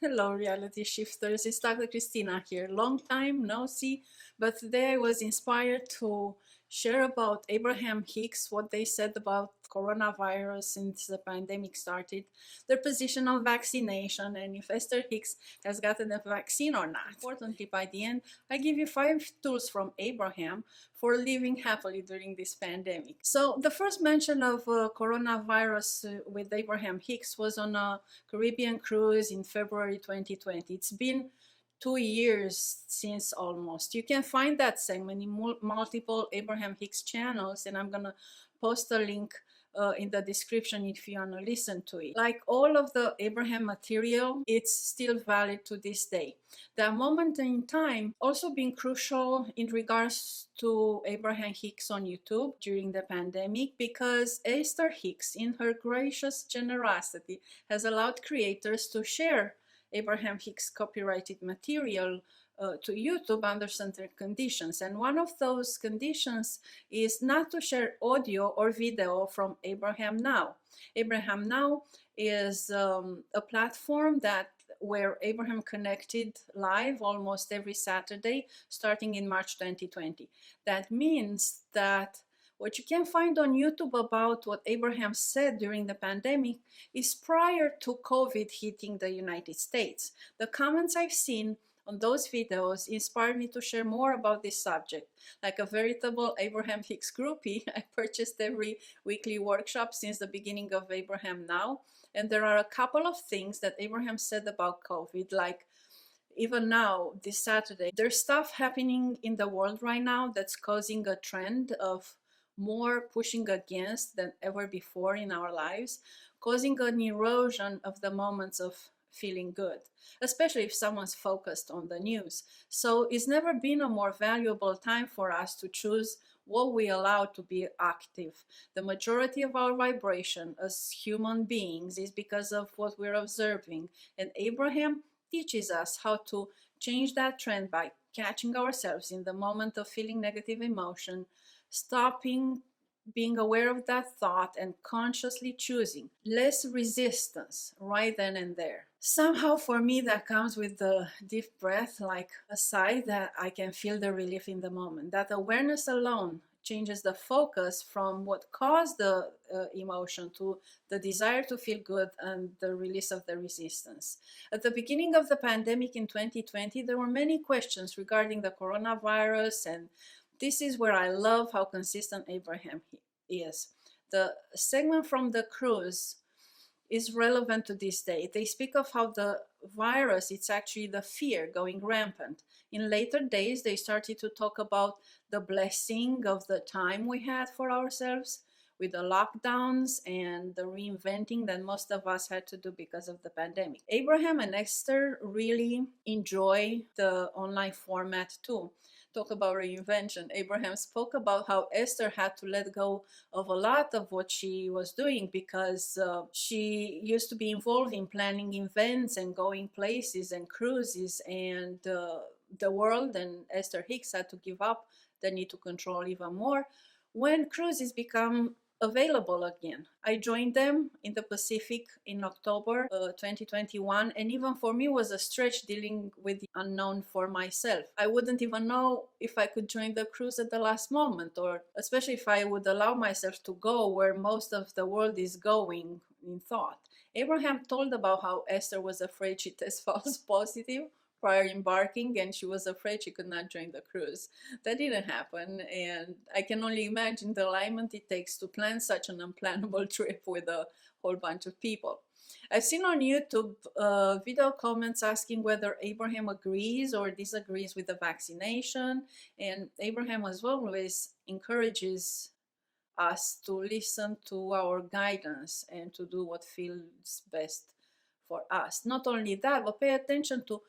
Hello, reality shifters. It's Dr. Cristina here. Long time no see, but today I was inspired to share about Abraham Hicks, what they said about coronavirus since the pandemic started, their position on vaccination, and if Esther Hicks has gotten a vaccine or not. Importantly, by the end, I give you 5 tools from Abraham for living happily during this pandemic. So the first mention of coronavirus with Abraham Hicks was on a Caribbean cruise in February 2020. It's been 2 years since almost. You can find that segment in multiple Abraham Hicks channels, and I'm gonna post a link in the description if you want to listen to it. Like all of the Abraham material, it's still valid to this day. That moment in time also been crucial in regards to Abraham Hicks on YouTube during the pandemic, because Esther Hicks, in her gracious generosity, has allowed creators to share Abraham Hicks copyrighted material to YouTube under certain conditions. And one of those conditions is not to share audio or video from Abraham Now. Abraham Now is a platform where Abraham connected live almost every Saturday starting in March 2020. That means that what you can find on YouTube about what Abraham said during the pandemic is prior to COVID hitting the United States. The comments I've seen on those videos inspired me to share more about this subject. Like a veritable Abraham Hicks groupie, I purchased every weekly workshop since the beginning of Abraham Now. And there are a couple of things that Abraham said about COVID, like even now, this Saturday, there's stuff happening in the world right now that's causing a trend of more pushing against than ever before in our lives, causing an erosion of the moments of feeling good, especially if someone's focused on the news. So it's never been a more valuable time for us to choose what we allow to be active. The majority of our vibration as human beings is because of what we're observing, and Abraham teaches us how to change that trend by catching ourselves in the moment of feeling negative emotion, stopping, being aware of that thought, and consciously choosing less resistance right then and there. Somehow for me that comes with the deep breath, like a sigh that I can feel the relief in the moment. That awareness alone changes the focus from what caused the emotion to the desire to feel good and the release of the resistance. At the beginning of the pandemic in 2020, there were many questions regarding the coronavirus, and this is where I love how consistent Abraham is. The segment from the cruise is relevant to this day. They speak of how the virus, it's actually the fear going rampant. In later days, they started to talk about the blessing of the time we had for ourselves with the lockdowns and the reinventing that most of us had to do because of the pandemic. Abraham and Esther really enjoy the online format too. Talk about reinvention. Abraham spoke about how Esther had to let go of a lot of what she was doing because she used to be involved in planning events and going places and cruises, and the world and Esther Hicks had to give up the need to control even more when cruises become available again. I joined them in the Pacific in October 2021, and even for me was a stretch dealing with the unknown for myself. I wouldn't even know if I could join the cruise at the last moment, or especially if I would allow myself to go where most of the world is going in thought. Abraham told about how Esther was afraid she test false positive prior embarking, and she was afraid she could not join the cruise. That didn't happen, and I can only imagine the alignment it takes to plan such an unplannable trip with a whole bunch of people. I've seen on YouTube video comments asking whether Abraham agrees or disagrees with the vaccination, and Abraham as always encourages us to listen to our guidance and to do what feels best for us. Not only that, but pay attention to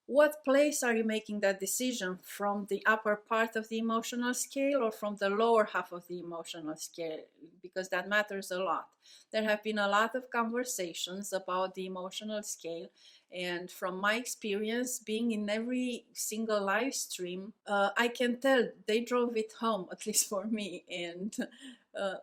what place are you making that decision, from the upper part of the emotional scale or from the lower half of the emotional scale, because that matters a lot. There have been a lot of conversations about the emotional scale, and from my experience being in every single live stream, I can tell they drove it home, at least for me, and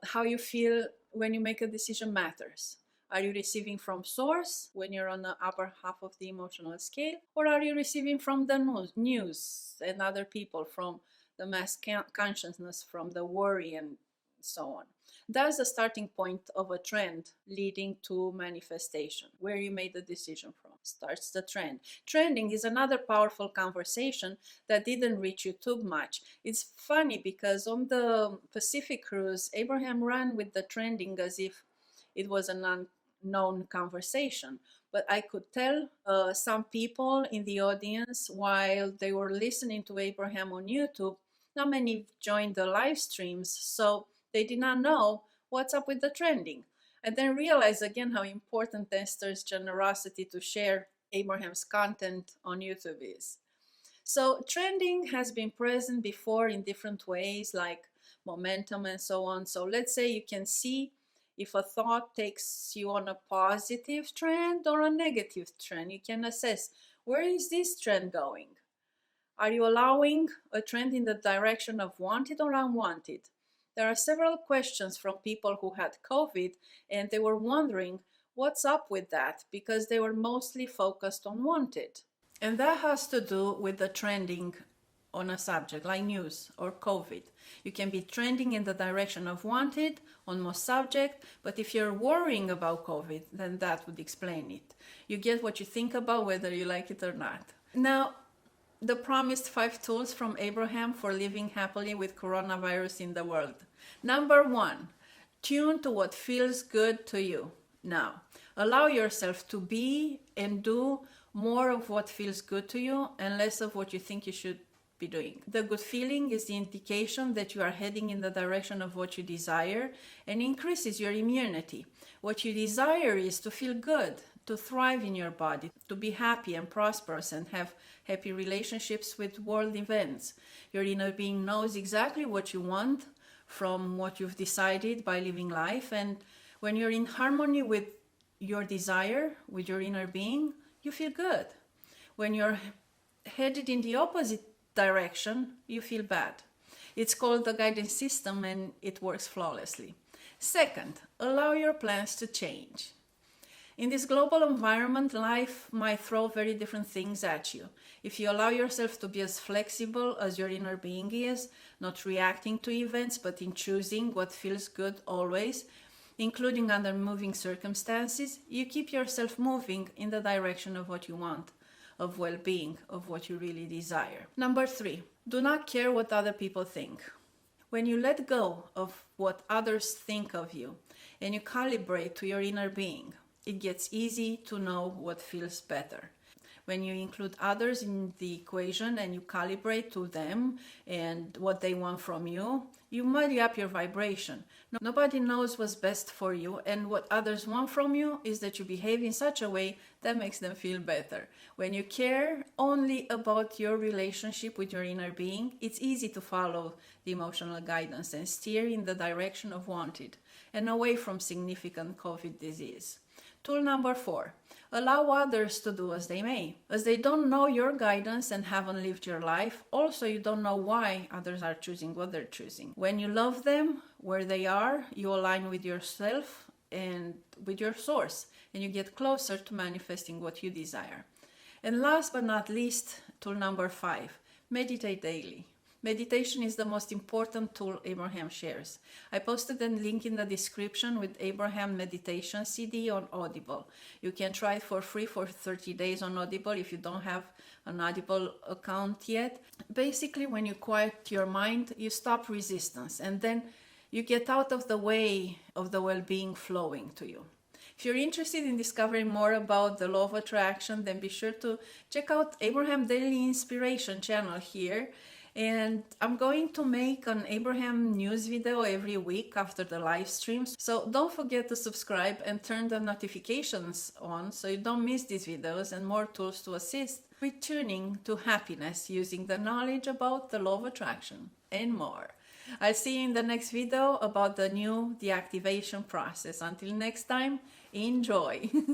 how you feel when you make a decision matters. Are you receiving from source when you're on the upper half of the emotional scale? Or are you receiving from the news and other people, from the mass consciousness, from the worry and so on? That's the starting point of a trend leading to manifestation. Where you made the decision from starts the trend. Trending is another powerful conversation that didn't reach YouTube much. It's funny because on the Pacific cruise, Abraham ran with the trending as if it was an unknown conversation. But I could tell some people in the audience, while they were listening to Abraham on YouTube, not many joined the live streams, so they did not know what's up with the trending. And then realize again how important Esther's generosity to share Abraham's content on YouTube is. So trending has been present before in different ways, like momentum and so on. So let's say you can see if a thought takes you on a positive trend or a negative trend. You can assess, where is this trend going? Are you allowing a trend in the direction of wanted or unwanted? There are several questions from people who had COVID, and they were wondering what's up with that, because they were mostly focused on wanted. And that has to do with the trending on a subject like news or COVID. You can be trending in the direction of wanted on most subject, but if you're worrying about COVID, then that would explain it. You get what you think about, whether you like it or not. Now, the promised 5 tools from Abraham for living happily with coronavirus in the world. Number 1, tune to what feels good to you. Now, allow yourself to be and do more of what feels good to you and less of what you think you should be doing. The good feeling is the indication that you are heading in the direction of what you desire and increases your immunity. What you desire is to feel good, to thrive in your body, to be happy and prosperous and have happy relationships with world events. Your inner being knows exactly what you want from what you've decided by living life, and when you're in harmony with your desire, with your inner being, you feel good. When you're headed in the opposite direction, you feel bad. It's called the guidance system and it works flawlessly. Second, allow your plans to change. In this global environment, life might throw very different things at you. If you allow yourself to be as flexible as your inner being is, not reacting to events, but in choosing what feels good always, including under moving circumstances, you keep yourself moving in the direction of what you want, of well-being, of what you really desire. Number 3, do not care what other people think. When you let go of what others think of you and you calibrate to your inner being, it gets easy to know what feels better. When you include others in the equation and you calibrate to them and what they want from you, you muddy up your vibration. Nobody knows what's best for you, and what others want from you is that you behave in such a way that makes them feel better. When you care only about your relationship with your inner being, it's easy to follow the emotional guidance and steer in the direction of wanted and away from significant COVID disease. Tool number 4, allow others to do as they may. As they don't know your guidance and haven't lived your life, also you don't know why others are choosing what they're choosing. When you love them where they are, you align with yourself and with your source, and you get closer to manifesting what you desire. And last but not least, tool number 5, meditate daily. Meditation is the most important tool Abraham shares. I posted a link in the description with Abraham Meditation CD on Audible. You can try it for free for 30 days on Audible if you don't have an Audible account yet. Basically, when you quiet your mind, you stop resistance and then you get out of the way of the well-being flowing to you. If you're interested in discovering more about the law of attraction, then be sure to check out Abraham Daily Inspiration channel here. And I'm going to make an Abraham news video every week after the live streams. So don't forget to subscribe and turn the notifications on so you don't miss these videos and more tools to assist with tuning to happiness using the knowledge about the law of attraction and more. I'll see you in the next video about the new deactivation process. Until next time, enjoy!